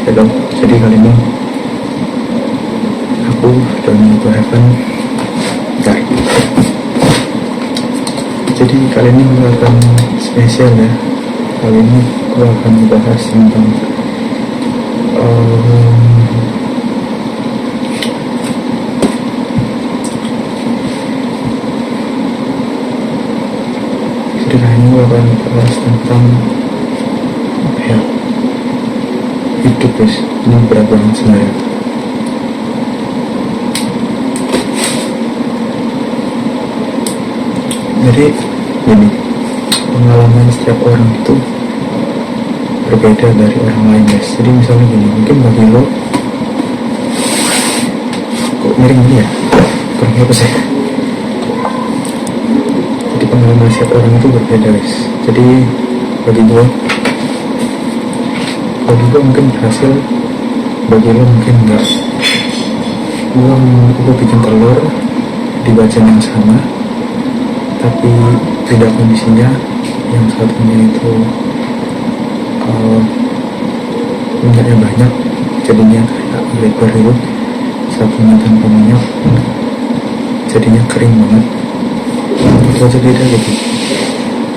Hello, jadi kali ini aku dan Go Heaven Bentar. Jadi kali ini gue akan spesial ya. Kali ini gue akan membahas tentang jadi kali ini gue akan membahas tentang apa ya, hidup guys. Ini berat banget sebenarnya. Jadi gini, pengalaman setiap orang itu berbeda dari orang lain guys. Jadi misalnya gini, mungkin bagi lo kok miring gini ya, kurang apa sih. Jadi pengalaman setiap orang itu berbeda guys. Jadi bagi gue mungkin berhasil, bagi lo mungkin enggak. Gue bikin telur di wajan yang sama, tapi beda kondisinya. Yang satunya itu minyaknya banyak, jadinya kayak lebar itu. Satunya tanpa minyak, jadinya kering banget. Itu aja beda gitu.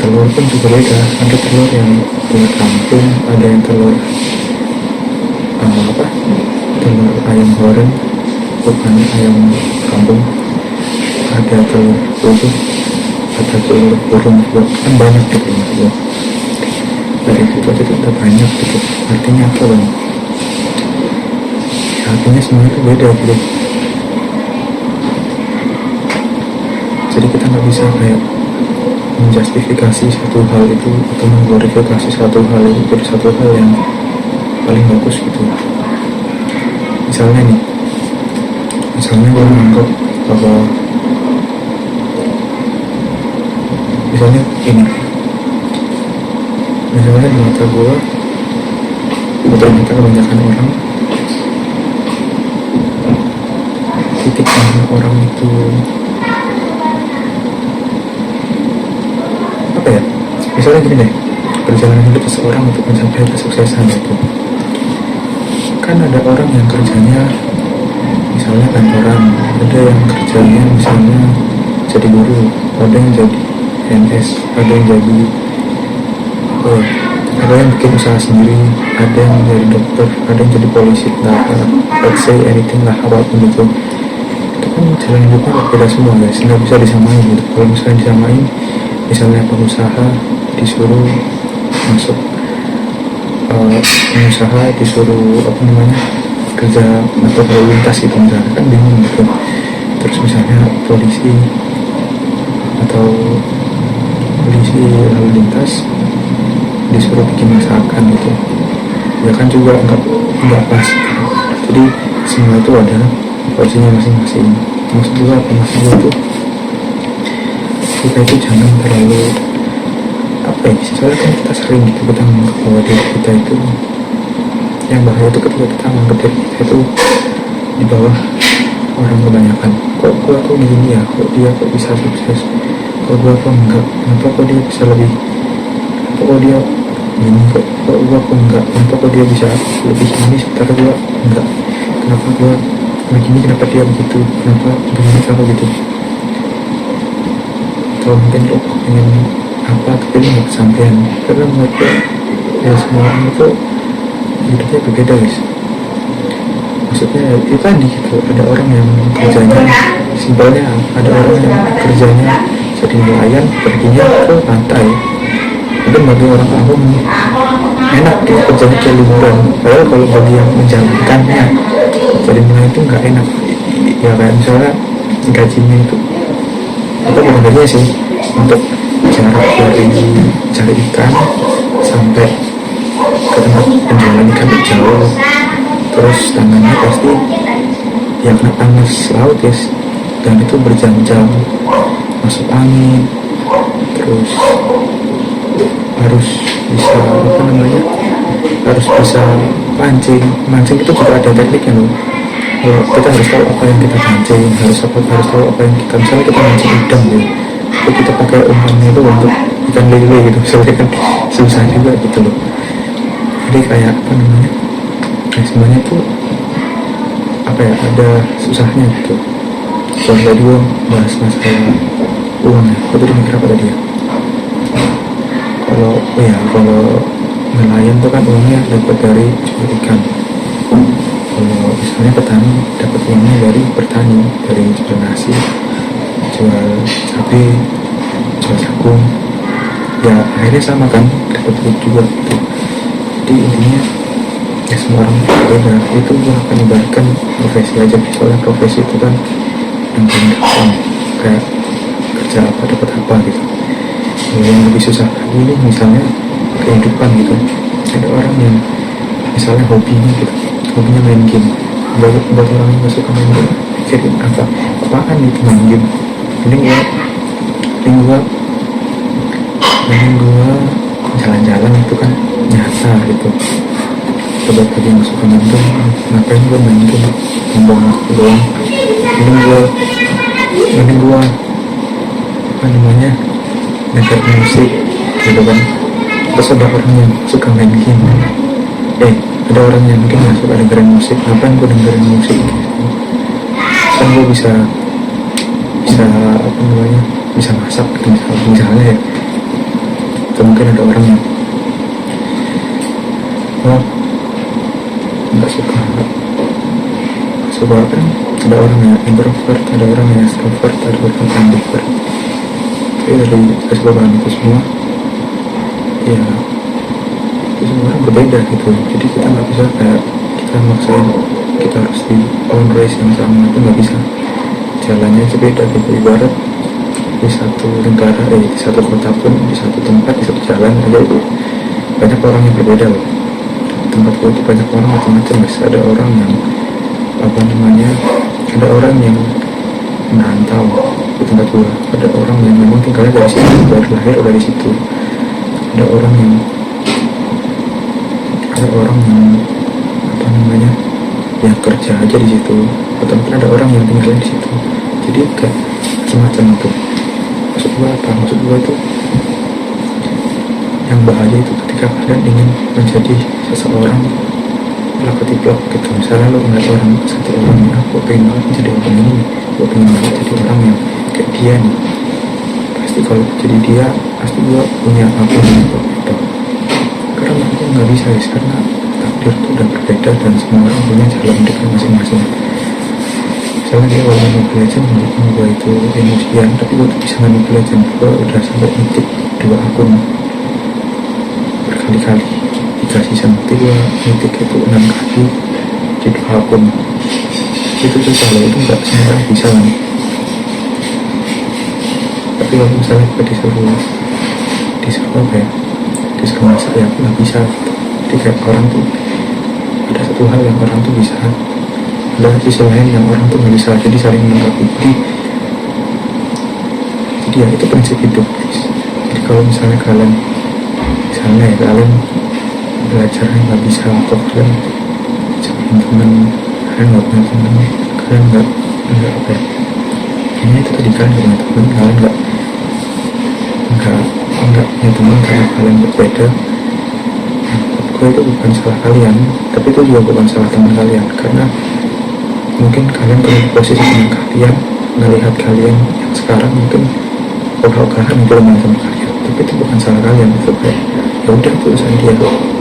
Telur pun juga beda. Ada telur yang buat kampung, ada yang telur telur ayam goreng, bukan ayam kampung. Ada telur putih, ada telur burung juga, kan banyak gitu ya. Dari situ aja udah banyak gitu. Artinya apa bang? Ya, artinya semuanya itu beda gitu. Jadi kita nggak bisa kayak menjustifikasi satu hal itu atau mengglorifikasi satu hal itu jadi satu hal yang paling bagus gitu. Misalnya gue menganggap bahwa misalnya di mata gue ternyata kebanyakan orang titik mana orang itu apa ya, misalnya gini deh, perjalanan hidup seseorang untuk mencapai kesuksesan itu kan ada orang yang kerjanya misalnya kantoran, ada yang kerjanya misalnya jadi guru, ada yang jadi PNS, ada yang jadi ada yang bikin usaha sendiri, ada yang jadi dokter, ada yang jadi polisi, let's say anything lah, apapun itu kan jalan hidupnya berbeda semua guys, nggak bisa disamain gitu. Kalau misalnya disamain, misalnya pengusaha disuruh masuk pengusaha disuruh kerja atau lalu lintas gitu, misalnya kan bingung gitu. Terus misalnya polisi lalu lintas disuruh bikin masakan gitu, ya kan juga nggak pas. Jadi semua itu ada porsinya masing-masing. Maksud gue itu kita itu jangan terlalu soalnya kan kita sering gitu, kita menganggap bahwa diri kita itu yang bahaya itu ketika kita menganggap diri kita itu di bawah orang kebanyakan. Kok gue tuh gini ya, kok dia kok bisa sukses, kok gue kok enggak, kenapa kok dia bisa lebih, kok dia gini, kok gue kok enggak, kenapa kok dia bisa lebih gini sementara gue enggak, kenapa gue begini, kenapa dia begitu, kenapa begini, kenapa gitu. Atau mungkin lo pengen apa tapi lo nggak kesampean, karena menurut gue ya semua orang itu hidupnya berbeda guys. Maksudnya itu tadi gitu, ada orang yang kerjanya simpelnya, ada orang yang kerjanya jadi nelayan, perginya ke pantai. Mungkin bagi orang awam enak gitu kerjanya kayak liburan, padahal kalau bagi yang menjalankannya jadi nelayan itu nggak enak ya. Kayak misalnya gajinya itu apa sebenarnya sih, untuk jarak dari cari ikan sampai ke tempat penjualan ikan itu jauh, terus tangannya pasti ya kena panas laut guys, dan itu berjam-jam masuk angin, terus harus bisa harus bisa mancing itu juga ada tekniknya loh. Kita harus tahu apa yang kita pancing, harus tahu apa yang kita, misalnya kita mancing udang ya, itu kita pakai umpannya itu untuk ikan lele gitu, soalnya kan susah juga gitu loh. Jadi kayak semuanya tuh apa ya, ada susahnya gitu. Soal tadi gue bahas masalah uang ya, gue tadi mikir apa tadi ya, kalau nelayan tuh kan uangnya dapat dari jual ikan. Kalau misalnya petani dapat uangnya dari bertani, dari jual nasi, jual cabai, jual jagung, ya akhirnya sama kan, dapat duit juga gitu. Jadi intinya ya semua orang berbeda. Itu gue akan ibaratkan profesi aja, soalnya profesi itu kan yang paling gampang, kayak kerja apa dapat apa gitu. Yang lebih susah lagi ini misalnya kehidupan gitu. Ada orang yang misalnya hobinya gitu, hobinya main game. Buat orang yang gak suka main game, pikirin apaan itu main game. Mending gua jalan-jalan itu kan nyata gitu. Coba tadi yang suka main game, ngapain gua main game, buang waktu doang. Mending gua apa namanya, denger musik gitu kan. Terus ada orang yang suka main game, ada orang yang mungkin gak suka dengerin musik, ngapain gue dengerin musik gitu. Kan gue bisa apa namanya, bisa masak gitu misalnya ya. Atau mungkin ada orang yang gak suka kan, ada orang yang introvert, ada orang yang extrovert, ada orang yang ambivert. Tapi dari keseluruhan itu semua ya itu semua orang berbeda gitu. Jadi kita nggak bisa kayak kita maksain kita harus di own race yang sama, itu nggak bisa. Jalannya aja beda gitu. Ibarat di satu negara, di satu kota pun, di satu tempat, di satu jalan aja itu banyak orang yang berbeda loh. Tempat gue itu banyak orang macam-macam. Bisa ada orang yang apa namanya, ada orang yang merantau di tempat gue, ada orang yang memang tinggalnya dari situ, dari lahir dari situ, ada orang yang apa namanya, yang kerja aja di situ, atau mungkin ada orang yang tinggalnya di situ. Jadi kayak semacam itu. Maksud gue itu yang bahaya itu ketika kalian ingin menjadi seseorang plak gitu. Misalnya lo ngeliat satu orang yang aku pengen banget jadi orang ini, gue pengen banget jadi orang yang kayak dia nih, pasti kalau jadi dia pasti gue punya apa gitu. Karena aku nggak bisa guys, karena takdir itu udah berbeda dan semua orang punya jalan hidupnya masing-masing. Misalnya dia awalnya Mobile Legends menurutmu gue itu emosian, tapi gue tuh bisa main Mobile Legends. Gue udah sampai nitip 2 akun berkali-kali, 3 season, nanti gue nitip itu 6 kali di 2 akun. Itu susah loh, itu nggak semua orang bisa kan. Tapi kalau misalnya gue disuruh apa ya, disuruh masak ya aku nggak bisa gitu. Jadi kayak orang tuh ada satu hal yang orang tuh bisa, ada sisi lain yang orang tuh nggak bisa, jadi saling melengkapi. Jadi ya itu prinsip hidup guys. Jadi kalau misalnya kalian belajar nggak bisa, atau kalian jadiin teman, kalian nggak punya teman, kalian nggak apa ya, ini itu tadi kalian nggak punya teman, kalian nggak punya teman karena kalian berbeda. Gue itu bukan salah kalian, tapi itu juga bukan salah teman kalian, karena mungkin kalian perlu posisi teman kalian, melihat kalian yang sekarang mungkin ogah-ogahan itu teman kalian, tapi itu bukan salah kalian. Itu kayak ya udah, itu urusan dia.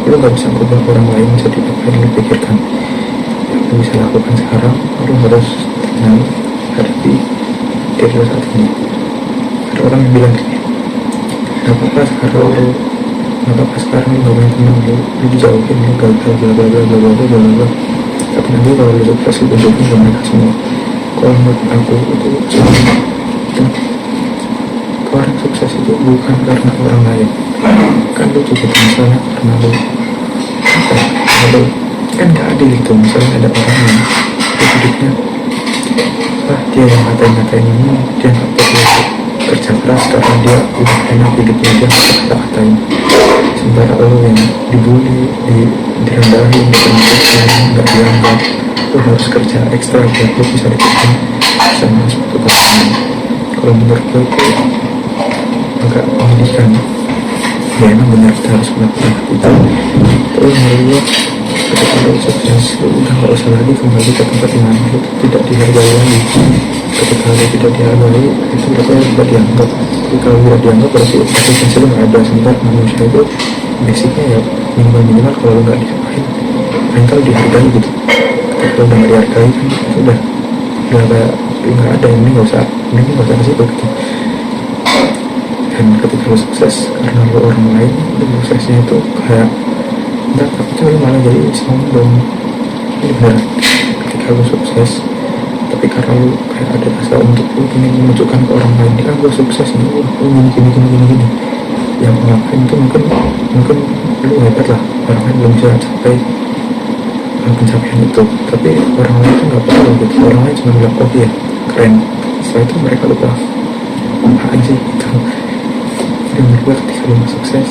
Lo nggak bisa berubah orang lain jadi apa yang lo pikirkan. Yang lo bisa lakukan sekarang, lo harus tenang hadapi diri lo saat ini. Ada orang yang bilang gini, nggak apa-apa sekarang lo gak punya teman, lu dijauhin, lu gagal, bla bla bla. Tapi nanti kalau lu sukses, lu tunjukin ke mereka semua. Kalau menurut aku itu orang sukses itu bukan karena orang lain. Kan lu juga misalnya karena lu kan gak adil gitu. Misalnya ada orang yang hidupnya dia yang ngatain ini, dia gak perlu kerja keras karena dia udah enak hidupnya, dia gak kata-katain. Sementara lo yang dibully, direndahin, nggak dianggap, lo harus kerja ekstra buat lo bisa diterima sama suatu pasangan. Kalau menurut gue itu agak menyedihkan. Ya emang benar kita harus melakukan itu. Terus menurut gue ketika lo sukses, lo udah gak usah lagi kembali ke tempat yang lo tidak dihargai lagi. Ketika lo tidak dihargai, itu berarti tidak dianggap. Ketika lo tidak dianggap, berarti eksistensi lo gak ada. Sementara manusia itu basicnya ya minimal kalau lo gak dihargai, mental dihargai gitu. Ketika lo udah gak dihargai kan itu udah kayak nggak ada, ini nggak usah ke situ gitu. Dan ketika lo sukses karena lo orang lain, lo suksesnya itu kayak enggak, tapi lo malah jadi sombong. Ini beneran, ketika lo sukses tapi karena lo kayak ada rasa untuk lo ingin menunjukkan ke orang lain, ah gue sukses nih, lo gini yang ngapain itu mungkin lo hebat lah, orang lain belum bisa capai pencapaian itu, tapi orang lain itu nggak perlu gitu. Orang lain cuma bilang oh iya keren, setelah itu mereka lupa apaan sih itu. Dan menurut gue ketika lo sukses,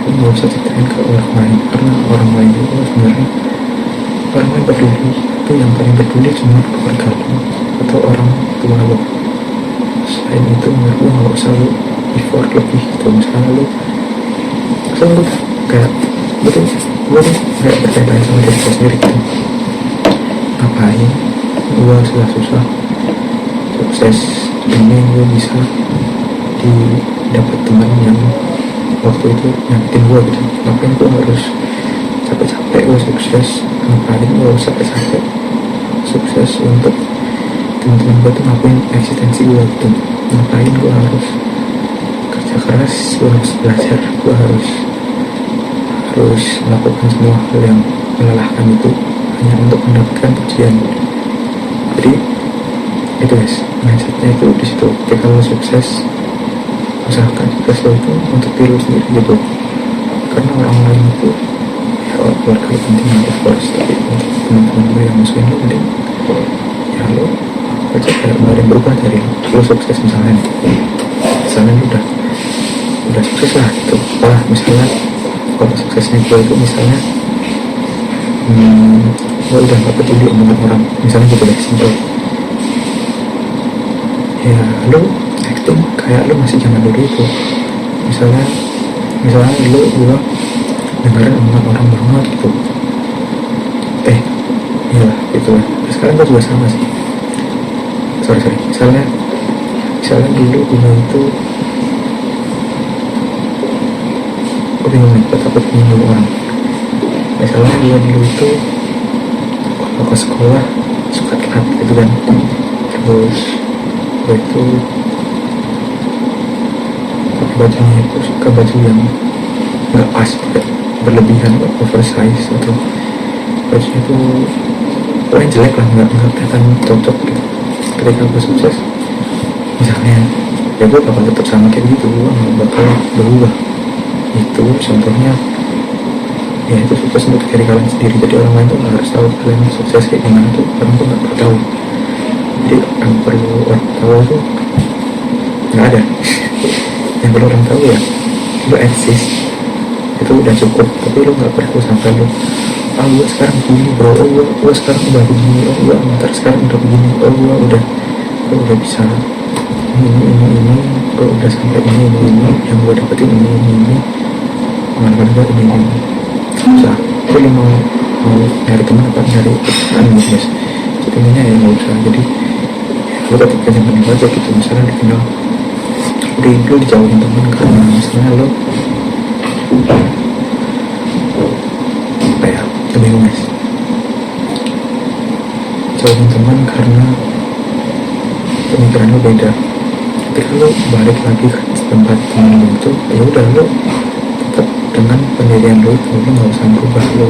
lo nggak usah ceritain ke orang lain, karena orang lain itu sebenarnya orang lain peduli, itu yang paling peduli cuma keluarga lo atau orang tua lo. Selain itu menurut gue nggak usah lo effort lebih gitu. Misalnya lo kayak gue tuh kayak bertanya sama diri gue sendiri gitu, ngapain gue susah sukses ini gue bisa dapat teman yang waktu itu nyakitin gue gitu. Ngapain gue harus capek-capek gue sukses, ngapain gue harus capek-capek sukses untuk teman-teman gue tuh, ngapain eksistensi gue gitu. Ngapain gue harus kerja keras, gue harus belajar, gue harus melakukan semua hal yang melelahkan itu hanya untuk mendapatkan pujian. Jadi itu guys, mindsetnya itu di situ. Ketika lo sukses, usahakan sukses lo itu untuk diri lo sendiri gitu, karena orang lain itu ya keluarga lo penting of course, tapi untuk teman-teman lo yang musuhin lo penting ya lo aja kayak nggak ada yang berubah dari lo sukses. Misalnya lo udah sukses lah gitu, misalnya kalau suksesnya gue itu misalnya gue udah gak peduli omongan orang, misalnya gitu deh, simpel. Ya lo acting kayak lo masih zaman dulu itu, misalnya lo gue dengerin omongan orang banget gitu, iyalah gitu lah. Sekarang gue juga sama sih, sorry misalnya dulu gue itu bingung nih, takut menyinggung orang. Misalnya dia dulu itu kalau ke sekolah suka telat gitu kan, terus gue itu pakai bajunya itu suka baju yang nggak pas, berlebihan, oversize, atau bajunya itu pokoknya jelek lah, nggak kelihatan cocok gitu. Ketika gue sukses misalnya, ya gue bakal tetap sama kayak gitu, gue nggak bakal berubah. Itu contohnya ya, itu sukses untuk diri kalian sendiri. Jadi orang lain tuh nggak harus tahu kalian sukses kayak gimana tuh, orang tuh nggak perlu tahu. Jadi yang perlu orang tahu tuh nggak ada. Yang perlu orang tahu ya lo eksis, itu udah cukup. Tapi lo nggak perlu sampai lo gue sekarang begini bro, gue sekarang udah begini, gue ntar sekarang udah begini, gue udah bisa ini, gue udah sampai ini, yang gue dapetin ini, pengalaman gue ini. Susah, gue mau nyari teman apa nyari pekerjaan gitu guys. Jadi ini ya nggak usah. Jadi gue tetap kenyamanan aja gitu. Misalnya dikenal, lo dijauhin teman karena misalnya lo bingung guys, jauhin teman karena pemikiran lo beda. Ketika lo balik lagi ke tempat teman lo itu, ya udah lo tetap dengan pendirian lo itu, lo nggak usah berubah. Lo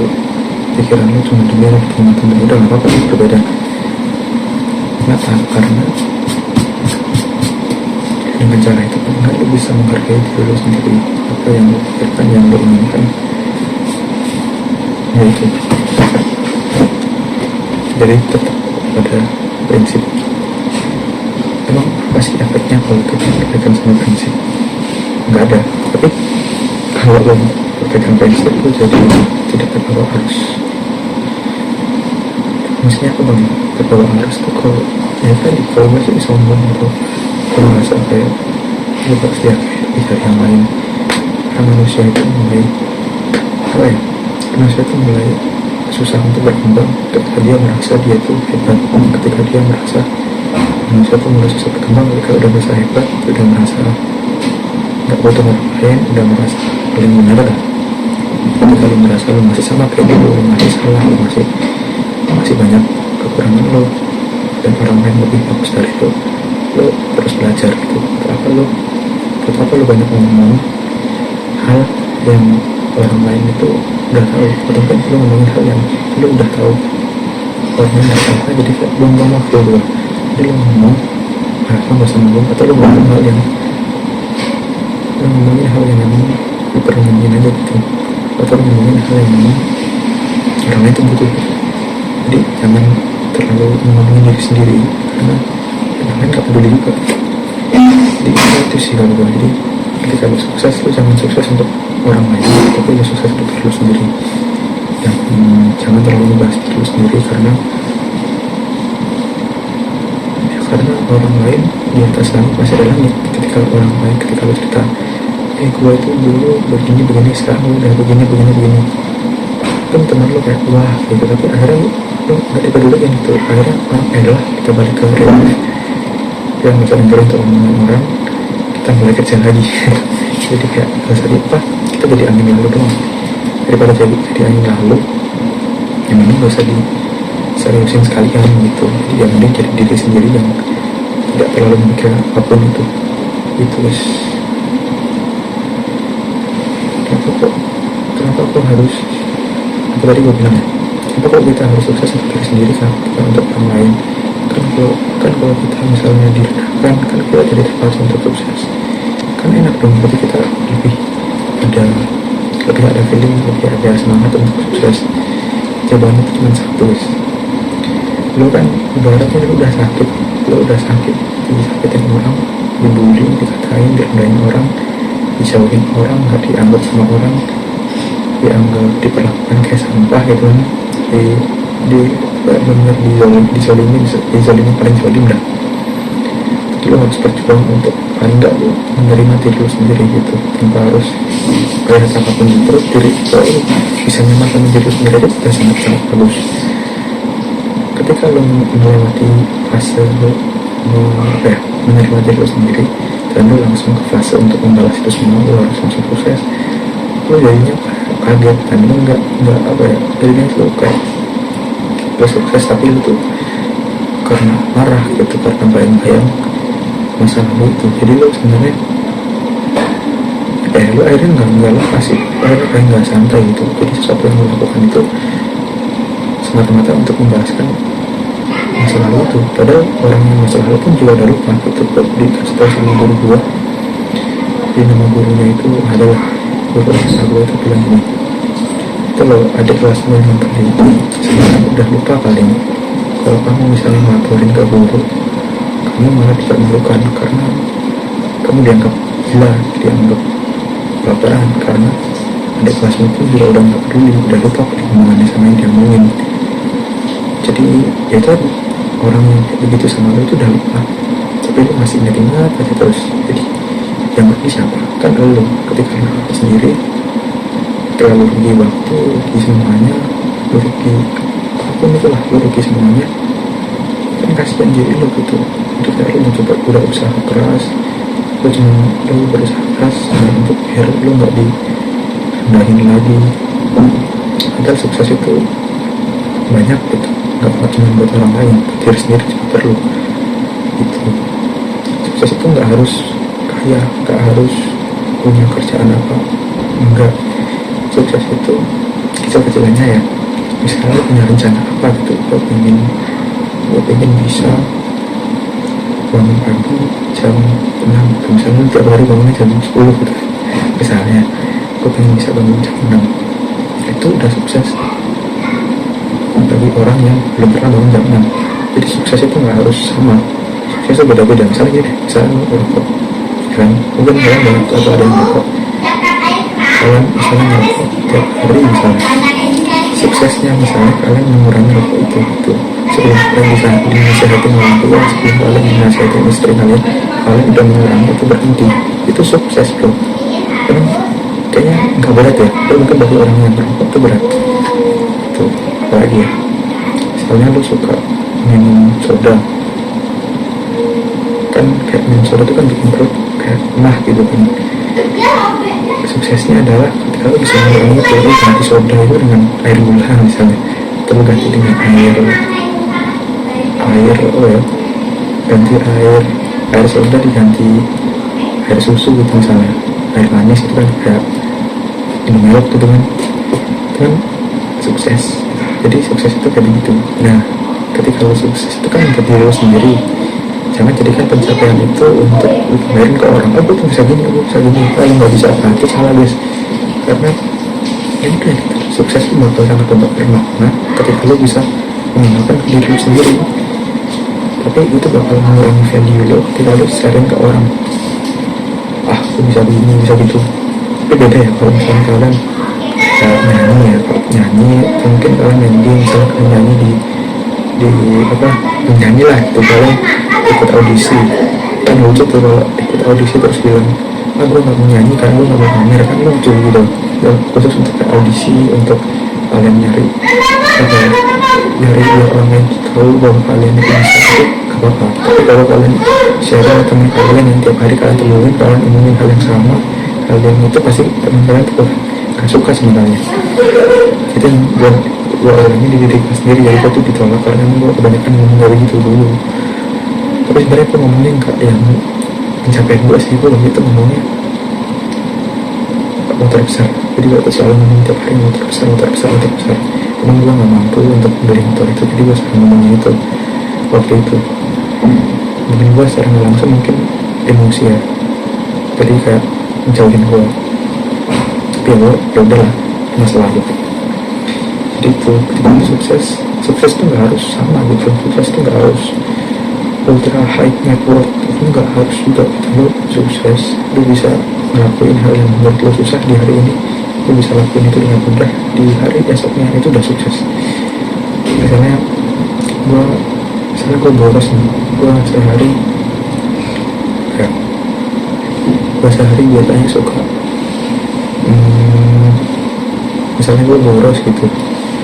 pikiran lo cuma demi teman-teman, udah nggak apa-apa berbeda. Kenapa? Karena dengan cara itu kan lo bisa menghargai diri lo sendiri, apa yang lo pikirkan, yang lo inginkan, ya itu. Jadi tetap pada prinsip. Emang apa sih efeknya kalau kita berpegang sama prinsip? Nggak ada. Tapi kalau lo berpegang prinsip, lo jadi tidak terbawa arus. Maksudnya apa bang? Terbawa arus tuh kalau ya tadi, kalau masih sombong atau kalau merasa kayak lo harus lihat dari yang lain. Karena manusia itu mulai apa ya? Manusia itu mulai susah untuk berkembang ketika dia merasa dia tuh hebat, ketika dia merasa manusia tuh mulai susah berkembang ketika udah merasa hebat, udah merasa nggak butuh orang lain, udah merasa paling benar lah. Ketika lu merasa lu masih sama kayak dulu, lu masih salah, lu masih banyak kekurangan lo dan orang lain lebih bagus dari lo terus belajar gitu. Betapa lo banyak ngomong hal yang orang lain itu udah tahu, atau kan lo ngomongin hal yang lo udah tahu orang lain nggak tahu, jadi kayak buang waktu lo. Jadi lo ngomong lo nggak usah ngomong, atau lo ngomongin hal yang memang lo perlu ngomongin aja gitu, atau lo ngomongin hal yang memang orang lain itu butuh. Jadi jangan terlalu ngomongin diri sendiri karena orang lain gak peduli juga. Jadi itu sih kalau gue. Jadi ketika lo sukses, lo jangan sukses untuk orang lain, tapi lo sukses untuk diri lo sendiri. Jangan terlalu membahas diri lo sendiri karena orang lain di atas langit masih ada langit. Ketika lo cerita gue itu dulu begini sekarang udah begini kan teman lo kayak wah gitu, tapi akhirnya lo gak dipeduliin gitu. Akhirnya adalah kita balik ke real life yang bisa dengerin tuh orang, kita mulai kerja lagi. Jadi kayak gak usah apa, kita jadi angin lalu doang daripada jadi angin lalu yang mending gak usah diseriusin sekalian gitu. Jadi yang mending jadi diri sendiri yang tidak terlalu memikirkan apapun itu guys. Kenapa kok harus, apa tadi gue bilang ya, kenapa kok kita harus sukses untuk diri sendiri kan, bukan untuk orang lain. Kalau kita misalnya direndahkan, kan kita jadi terpaksa untuk sukses, kan enak dong. Berarti kita lebih ada feeling, lebih ada semangat untuk sukses. Jawabannya itu cuma satu guys. Lo kan ibaratnya lo udah sakit, disakitin orang, dibully, dikatain, direndahin orang, dijauhin orang, gak dianggap sama orang, diperlakukan kayak sampah gitu kan, benar-benar dizalimin paling zalim dah. Jadi lo harus berjuang untuk paling gak lo menerima diri lo sendiri gitu, tanpa harus kayak apapun. Terus diri lo bisa nyaman sama diri lo sendiri, itu udah sangat bagus. Ketika lo melewati fase lo menerima diri lo sendiri dan lo langsung ke fase untuk membalas itu semua, lo harus langsung sukses, lo jadinya kaget dan lo nggak jadinya lo kayak lo sukses tapi lo tuh karena marah gitu, karena bayang-bayang masa lalu itu. Jadi lo sebenarnya lo akhirnya nggak lepas sih, akhirnya kayak nggak santai gitu. Jadi sesuatu yang lo lakukan itu semata-mata untuk membalaskan masa lalu itu, padahal orang yang masa lalu pun juga udah lupa gitu. Dikasih tahu sama guru gua, di nama gurunya itu adalah guru SMA gua itu bilang gini, itu loh adik kelasmu yang tadi itu sebenarnya udah lupa kali. Kalau kamu misalnya ngelaporin ke guru, kamu malah dipermalukan karena kamu dianggap gila, dianggap baperan, karena adik kelasmu pun juga udah gak peduli, udah lupa omongannya sama yang dia ngomongin. Jadi ya tadi, orang yang begitu sama lo itu udah lupa, tapi lo masih ingat aja terus. Jadi yang rugi siapa? Kan lo. Ketika lo sendiri terlalu rugi waktu, rugi semuanya, lo rugi apapun itulah, lo rugi semuanya, kan kasihan diri lo gitu. Untuk kayak lo coba udah usaha keras, lo berusaha keras untuk biar lo nggak direndahin lagi. Padahal sukses itu banyak gitu, gak cuma buat orang lain, diri sendiri juga perlu gitu. Sukses itu gak harus kaya, gak harus punya kerjaan apa, enggak. Sukses itu kecil-kecilannya ya, misalnya lo punya rencana apa gitu, lo pengen bisa bangun pagi jam 6 gitu. Misalnya tiap hari bangunnya jam 10 gitu misalnya, lo pengen bisa bangun jam 6, itu udah sukses bagi orang yang belum pernah bangun jam 6. Jadi sukses itu nggak harus sama, sukses itu beda-beda. Misalnya gini, misalnya merokok kan, mungkin kalian banyak atau ada yang merokok, kalian misalnya merokok tiap hari misalnya, suksesnya misalnya kalian mengurangi rokok itu gitu. Sebelum kalian bisa dinasihatin orang tua, sebelum kalian dinasihatin istri kalian udah mengurangi itu, berhenti, itu sukses bro. Karena kayaknya nggak berat ya, tapi mungkin bagi orang yang merokok itu berat gitu. apalagi ya, misalnya lu suka minum soda, kan kayak minum soda itu kan bikin perut kayak mah gitu kan. Suksesnya adalah ketika lu bisa mengurangi itu, lu ganti soda itu dengan air gula misalnya, atau lu ganti dengan air oh ya, ganti air soda diganti air susu gitu misalnya, air manis itu kan kayak minum milk gitu kan, itu kan sukses. Jadi sukses itu kayak begitu. Nah, ketika lo sukses itu kan untuk diri lo sendiri, jangan jadikan pencapaian itu untuk lo pamerin ke orang. Aku tuh bisa gini, aku bisa gini. Kalau nggak bisa apa itu salah guys, karena ya udah gitu. Sukses itu bakal sangat bermakna ketika lo bisa mengenalkan diri lo sendiri, tapi itu bakal mengurangi value lo ketika lo sharing ke orang. Aku bisa begini, bisa gitu. Tapi beda ya kalau misalnya kalian nyanyi ya, kalau nyanyi mungkin kalian nyanyi, misalnya kalian nyanyi di apa, nyanyi lah gitu, kalian ikut audisi kan lucu tuh kalau ikut audisi terus bilang gue gak mau nyanyi karena gue gak mau pamer, kan lucu gitu. Dan khusus untuk audisi, untuk kalian nyari apa ya, nyari biar orang lain tahu bahwa kalian itu bisa, itu gak apa-apa. Tapi kalau kalian share sama teman kalian yang tiap hari kalian temuin, kalian ngomongin hal yang sama, kalian itu pasti teman kalian tuh gak suka sebenarnya. Itu yang gue alami di diri gue sendiri, jadi gue tuh ditolak karena gue kebanyakan ngomong dari gitu dulu. Tapi sebenarnya gue ngomongnya gak yang pencapaian gue sih, gue gitu ngomongnya motor besar. Jadi gue tuh selalu ngomong tiap hari motor besar. Emang gue gak mampu untuk beli motor itu, jadi gue selalu ngomongnya itu waktu itu. Mungkin gue secara gak langsung mungkin emosi ya, jadi kayak menjauhin gue. Tapi ya gue yaudah lah, masalah gitu. Jadi itu ketika sukses tuh gak harus sama gitu. Sukses tuh gak harus ultra high net worth, itu gak harus juga. Lo sukses, lo bisa ngelakuin hal yang menurut lo susah di hari ini, lo bisa lakuin itu dengan mudah di hari esoknya, itu udah sukses. Misalnya gue boros nih, gue sehari biasanya suka misalnya gue boros gitu,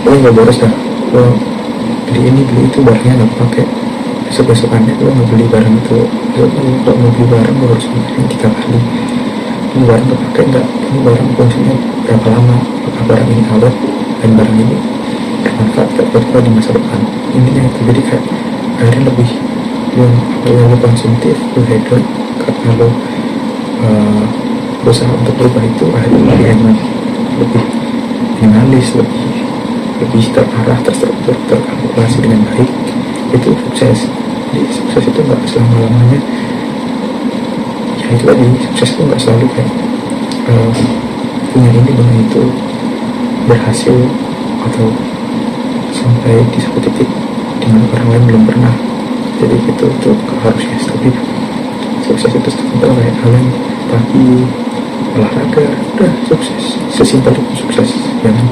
gue gak boros dah, gue beli ini beli itu, barangnya gak pakai, besok-besokannya gue gak beli barang itu. Kalau mau beli barang gue harus beli 3 kali, ini barang kepake enggak, ini barang fungsinya berapa lama, apakah barang ini awet, dan barang ini bermanfaat buat gue di masa depan. Intinya itu. Jadi kayak akhirnya lebih lo konsumtif, lo hedon, karena lo berusaha untuk berubah itu akhirnya lebih enak, lebih minimalis, lebih terarah, terstruktur, terkalkulasi dengan baik. Itu sukses. Jadi sukses itu nggak selama-lamanya ya itu tadi, sukses itu nggak selalu kayak punya ini dengan itu, berhasil atau sampai di satu titik dengan orang lain belum pernah. Jadi itu harusnya. Tapi sukses itu simpel, kayak kalian pagi olahraga udah sukses, sesimpel itu sukses. Jangan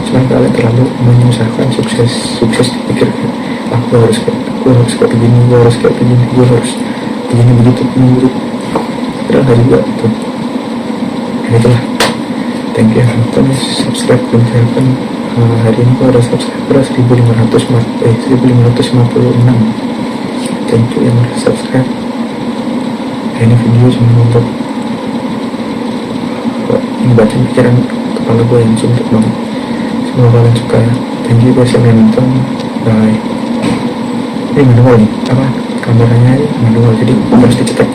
cuma kalian terlalu menyusahkan sukses dipikirkan aku harus kayak begini, gue harus begini begitu. Padahal nggak juga itu. Ya itulah. Thank you yang nonton, subscribe dan share. Hari ini gue ada subscriber 1556. Thank you yang udah subscribe. Ini video cuma untuk membaca pikiran kepala gue yang suntuk banget. Semoga kalian suka ya. Thank you guys yang nonton. Bye. Ini manual nih, apa kameranya ini manual, jadi harus dicetak.